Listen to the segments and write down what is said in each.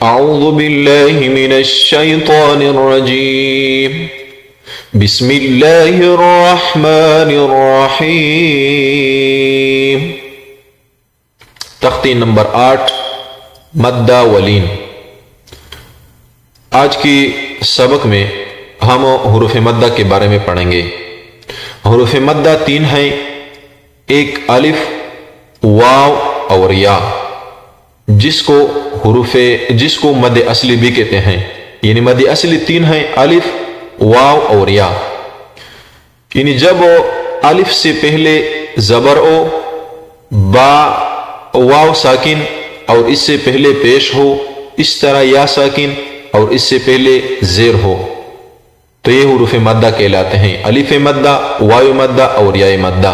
अऊज़ु बिल्लाहि मिनश शैतानिर रजीम। बिस्मिल्लाहिर रहमानिर रहीम। तख्ती नंबर 8 मद्दा वलीन। आज की सबक में हम हुरूफ मद्दा के बारे में पढ़ेंगे। हुरूफ मद्दा 3 हैं, एक अलिफ, वाव और या, जिसको मद असली भी कहते हैं। यानी मद असली 3 हैं, अलिफ, वाव और या। यानी जब अलिफ से पहले जबर ओ, बा, वाव साकिन और इससे पहले पेश हो, इस तरह या साकिन और इससे पहले जेर हो, तो ये हुरूफ मद्दा कहलाते हैं। अलिफ मद्दा, वाव मद्दा और या मद्दा।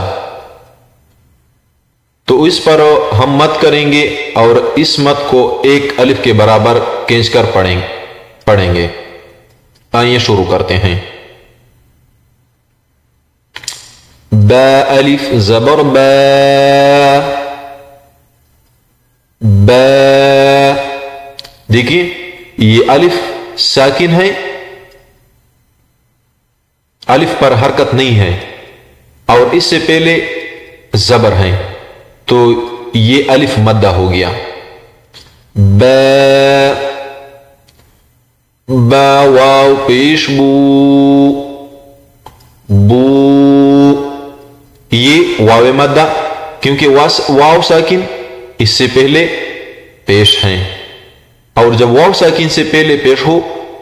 तो इस पर हम मत करेंगे और इस मत को एक अलिफ के बराबर खींचकर पढ़ेंगे। आइए शुरू करते हैं। बा अलिफ जबर बा, बा। देखिए ये अलिफ साकिन है, अलिफ पर हरकत नहीं है और इससे पहले जबर है, तो ये अलिफ मद्दा हो गया। बा, बा वाव पेश बू, बू। ये वाव मद्दा, क्योंकि वाव साकिन इससे पहले पेश है, और जब वाव साकिन से पहले पेश हो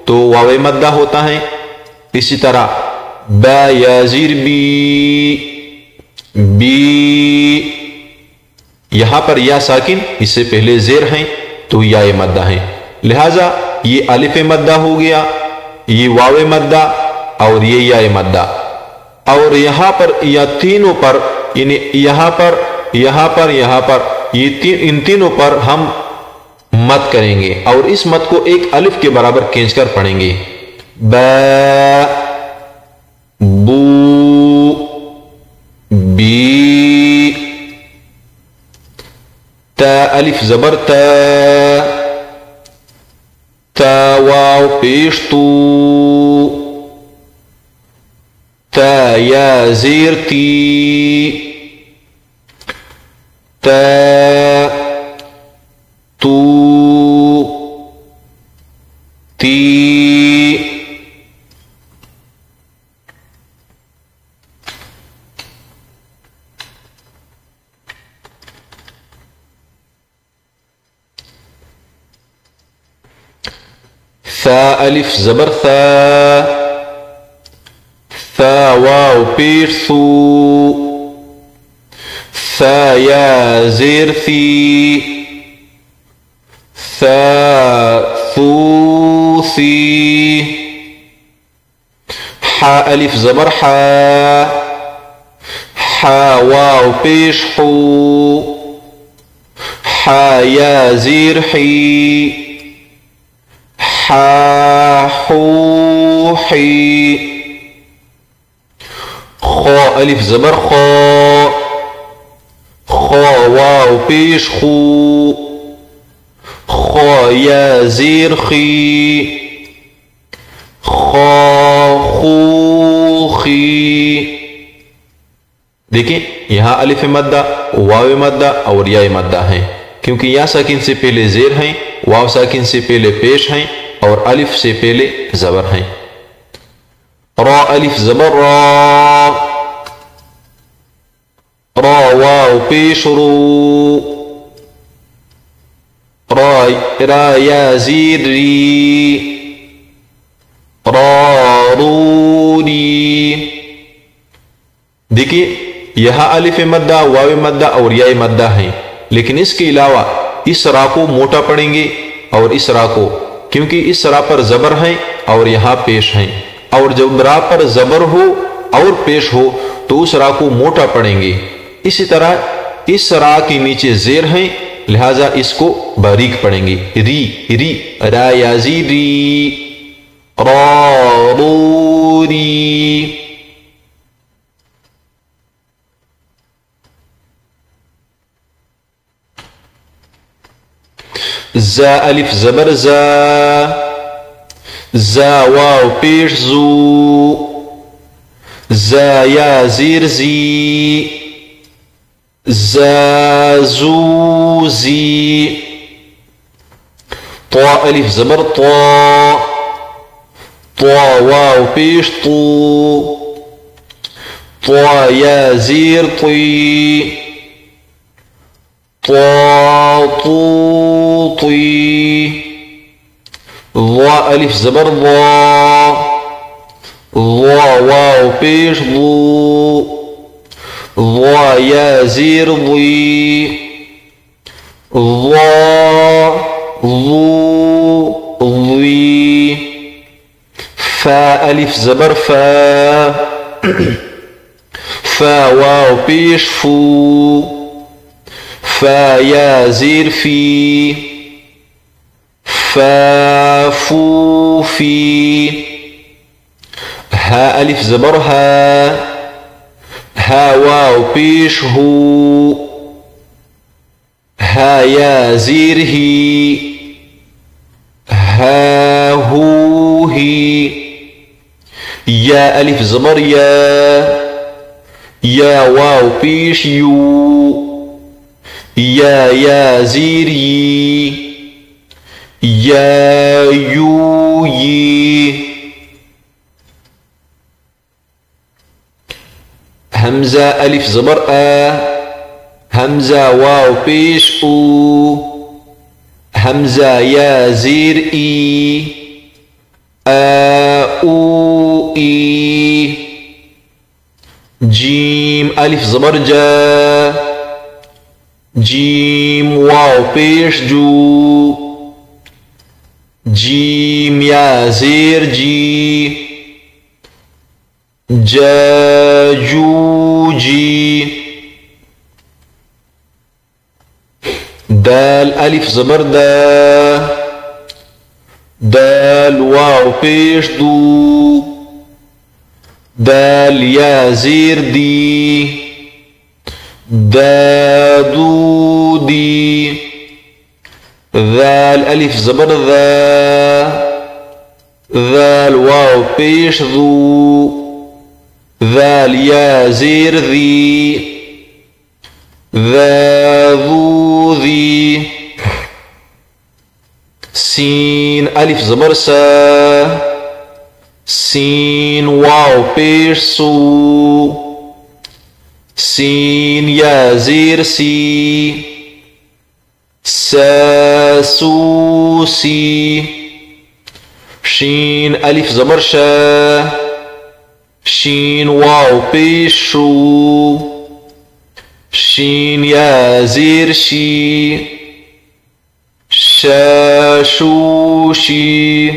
तो वाव मद्दा होता है। इसी तरह बा याजीर बी, बी। यहां पर या साकिन इससे पहले जेर हैं, तो या मद्दा है, लिहाजा ये अलिफ मद्दा हो गया, ये वाव मद्दा और ये या मद्दा। और यहां पर या तीनों पर, यानी यहां पर, इन तीनों पर हम मत करेंगे और इस मत को एक अलिफ के बराबर खींचकर पढ़ेंगे। बा, बू, बी। ता अलिफ जबर ता, ता वाव पेश तू, ता या जेर ती, ता तू, ती। सा अलिफ जबर सा, सा वाव पेश सू, सा या जेर सी, सा सू सी। हा अलिफ जबर हा, हा वाव पेश हू, हा या जेर ही, हा हू ही। खो अलिफ जबर खो, खो वाव पेश खू, खो या जेर खी, खो खू खी। देखिए यहां अलिफ मद्दा, वाव मद्दा और या मद्दा है, क्योंकि या साकिन से पहले जेर हैं, वाव साकिन से पहले पेश हैं और अलिफ से पहले जबर हैं। रा अलिफ जबर रा, रा वाव पेश रू, रा या जीर री, रा रू री। देखिए यहां अलिफ मद्दा, वाव मद्दा और या मद्दा है, लेकिन इसके अलावा इस रा को मोटा पढ़ेंगे और इस रा को, क्योंकि इस रा पर जबर है और यहां पेश है, और जब रा पर जबर हो और पेश हो तो उस रा को मोटा पढ़ेंगे। इसी तरह इस रा के नीचे जेर है, लिहाजा इसको बारीक पढ़ेंगे। री, री, रा याजी री, रा रू री। زا ألف زبر زا. زا واو پیش زو. زا یا زیر زی. زا زو زي. طا ألف زبر طا. طا واو پیش طو. طا يا زير طي. طا طو طي. ضا ألف زبر ضا. ضا واو پیش ضو. ضا يا زير ضي. ضا ضو ضي. فا ألف زبر فا. فا واو پیش فو. فا يا زير في. فا فو في. ها ألف زبر ها. ها واو پیش هو. ها يا زير هي. ها هو هي. يا ألف زبر يا. يا واو پیش يو. يا زير يي. يا يو يي. همزة ألف زبر آ. همزة واو پیش او. همزة يا زير إي. او إي. جيم ألف زبر جا. جيم واو پیش جو. جيم يا زير جي. جا جو جي. دال ألف زبر دا. دال واو پیش دو. دال يا زير دي. دا دو دي. ذال ألف زبر ذا. ذال واو پیش ذو. ذال يا زير ذي. ذا ذو ذي. سين ألف زبر سا. سين واو پیش سو. سين يا زير سي. سا سو سي. شين ألف زبر شا. شين واو پیش شو. شين يا زير شي. شا شو شي.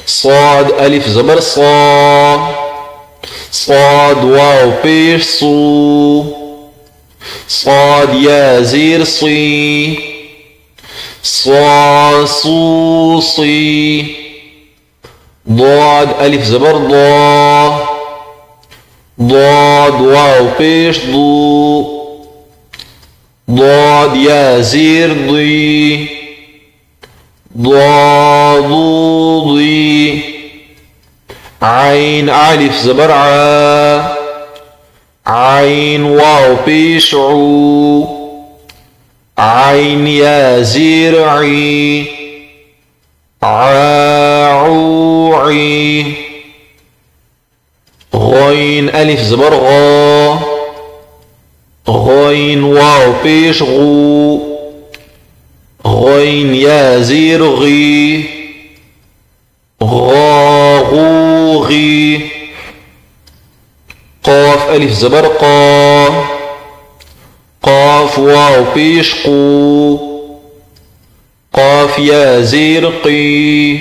صاد ألف زبر صا. صاد واو پیش صو. صاد يا زير صي. صا صو صي. ضاد ألف زبر ضا. ضاد واو پیش ضو. ضاد يا زير ضي. ضا ضي. عين ألف زبر عا. عين واو پیش عو. عين يا زير عي. عوعي. غين ألف زبر غا. غين واو پیش غو. غين يا زير غي. غاغوغي. قاف ألف زبر قا. قاف واو پیش قو. قاف يا زير قي.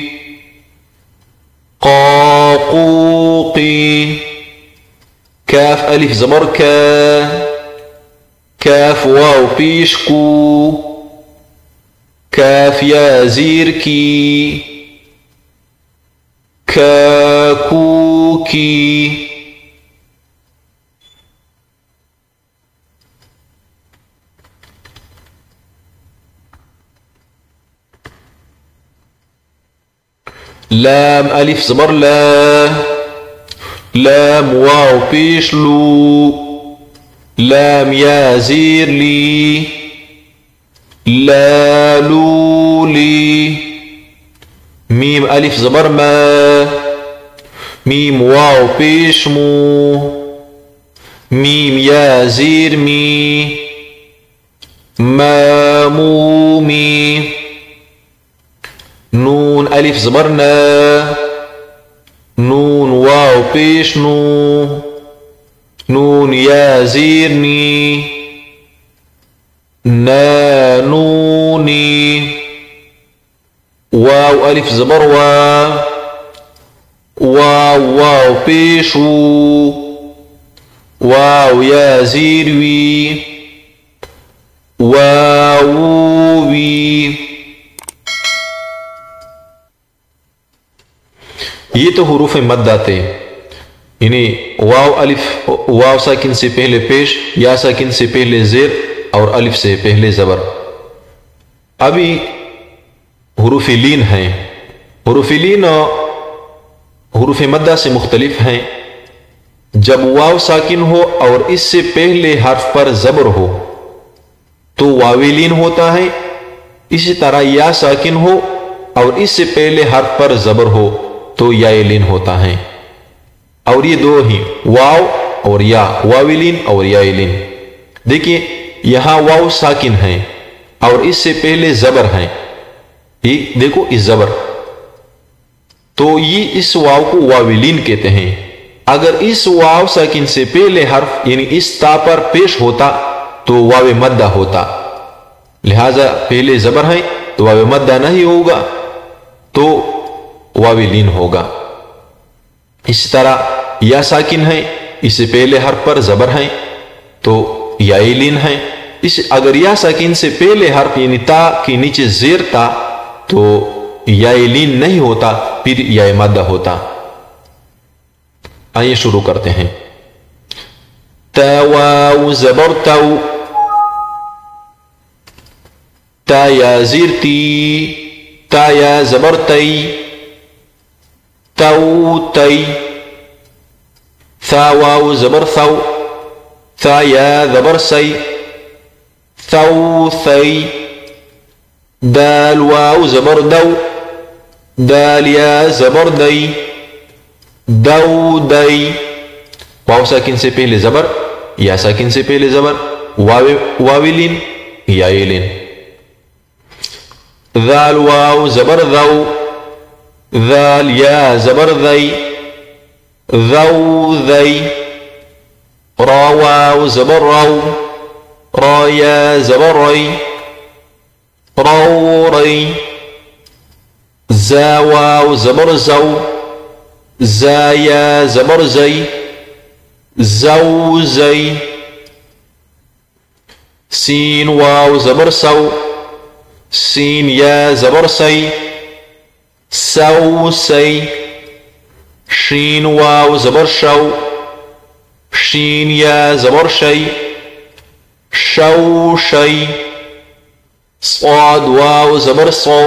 قاقوقي. كاف ألف زبر كا. كاف واو پیش كو. كاف يا زير كي. كاكو की। लाम अलिफ ज़बर ला, लाम वाव पेश लू, लाम या ज़ेर ली, ला लू ली। मीम अलिफ ज़बर मा, मीम वाव पेश मू, मीम या ज़ेर मी, मा मू मी। नून अलिफ ज़बर ना, नून वाव पेश नू, नून या ज़ेर नी, ना नूनी। वाव अलिफ ज़बर वा, वाव वाव पेश वू, वाव या ज़ेर वी, वावू वी। ये तो हुरूफ मद आते, यानी वाव अलिफ, वाव साकिन से पहले पेश, या साकिन से पहले जेर और अलिफ से पहले जबर। अभी हुरूफ लीन हैं। हुरूफ लीन हुरूफ मद्दा से मुख्तलिफ हैं। जब वाव साकिन हो और इससे पहले हर्फ पर जबर हो तो वावी लीन होता है। इसी तरह या साकिन हो और इससे पहले हर्फ पर जबर हो तो या लीन होता है। और ये दो ही, वाव और या, वाविलीन और या लीन। देखिए यहां वाव साकिन है और इससे पहले जबर है, ये देखो इस जबर, तो ये इस वाव को वाविलीन कहते हैं। अगर इस वाव साकिन से पहले हर्फ यानी इस ता पर पेश होता तो वाव मद्दा होता, लिहाजा पहले जबर है तो वाव मद्दा नहीं होगा, तो वाविलीन होगा। इसी तरह या साकिन है, इससे पहले हर्फ पर जबर है तो यालीन है। इस अगर या साकिन से पहले हर्फ यानी ता के नीचे जेर ता तो यालीन नहीं होता, फिर या मद्दा होता। आइए शुरू करते हैं। तावाउ जबर ताउ, ता या जीर ती, ता या जबर तई, ताऊ तई। था वाउ जबर थाउ, था या जबर सई, थाउ सई। दाल वाउ जबर दऊ, दाल या जबर दई, दऊ दई। वाव साकिन से पहले जबर, या साकिन से पहले जबर, वाविलीन यालीन। दाल वाउ जबर दऊ, दाल या जबर दई, दऊ दई। रा वाउ जबर राउ, रा या जबर रई, राउ रई। जा वाउ जबर जाउ, जा या जबर जई, जाउ जई। सीन वाउ जबर साउ, सीन या जबर सई, साउ सई। शीन वाव जबर शाउ, शीन या जबर शई, शाउ शई। صاد वाव जबर सौ,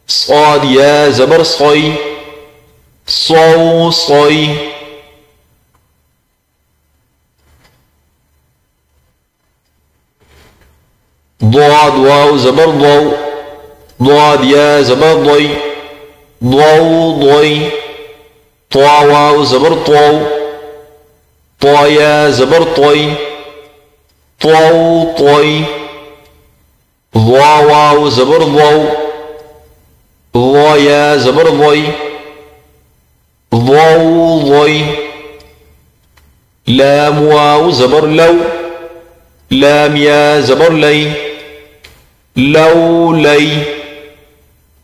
صاد या जबर सोई, सौ सोई। ضاد वाव जबर दौ, ضاد या जबर दई, दौ दई। طا वाव जबर तौ, طا या जबर तोई, तौ तोई। ضا वाव जबर दौ, ضا या जबर दई, दौ दई। लाम वाव जबर लौ, लाम या जबर लई, लौ लई।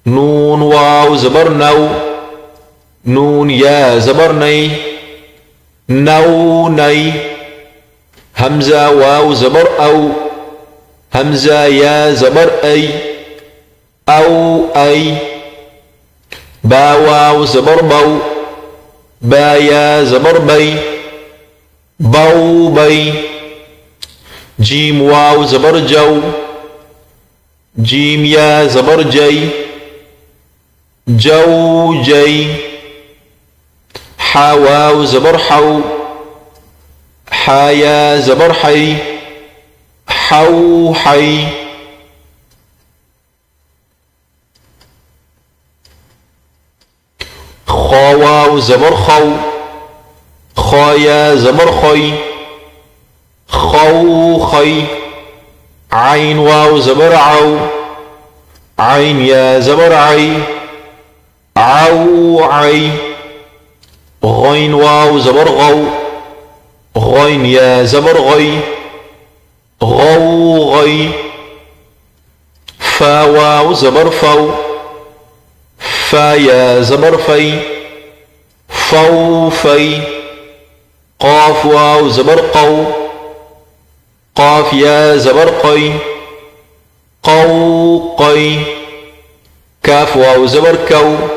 नून वाव जबर नौ, नून या जबर नई, नौ नई। हमजा वाव जबर औ, हमजा या जबर ऐ, औ ऐ। बा वाव जबर बौ, बा या जबर बई, बऊ बई। जीम वाव जबर जौ, जीम या जबर जई, जौ जई। हा वाव जबर हाउ, हा या जबर हई, हाउ हई। खा वाव जबर खौ, खा या जबर खई, खौ खई। आइन वाव जबर आउ, आइन या जबर आई, आउ आई। गैन वाव जबर गौ, गैन या जबर गई, गौ गई। फा वाव जबर फौ, फा या जबर फई, फौ फई। काफ वाव जबर कौ, काफ या जबर कई, कौ कई। काफ वाव जबर कौ,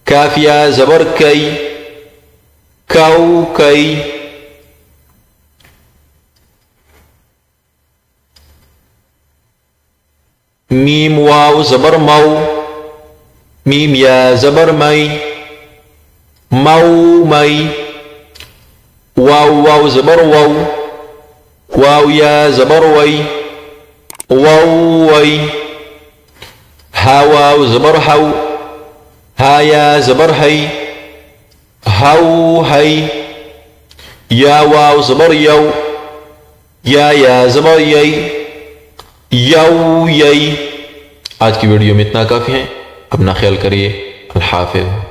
काफ या जबर कई, कौ कई। मीम वाव जबर मौ, मीम या जबर मई, मऊ मई। वाव वाव जबर वाव, वाव या जबर वई, वऊ वई। हा वाव जबर हाउ, हा या जबर हई, हाउ हई। या वाव जबर यौ, या जबर यई, यऊ यई। आज की वीडियो में इतना काफी है। अपना ख्याल करिए। अल्लाह हाफ़िज़।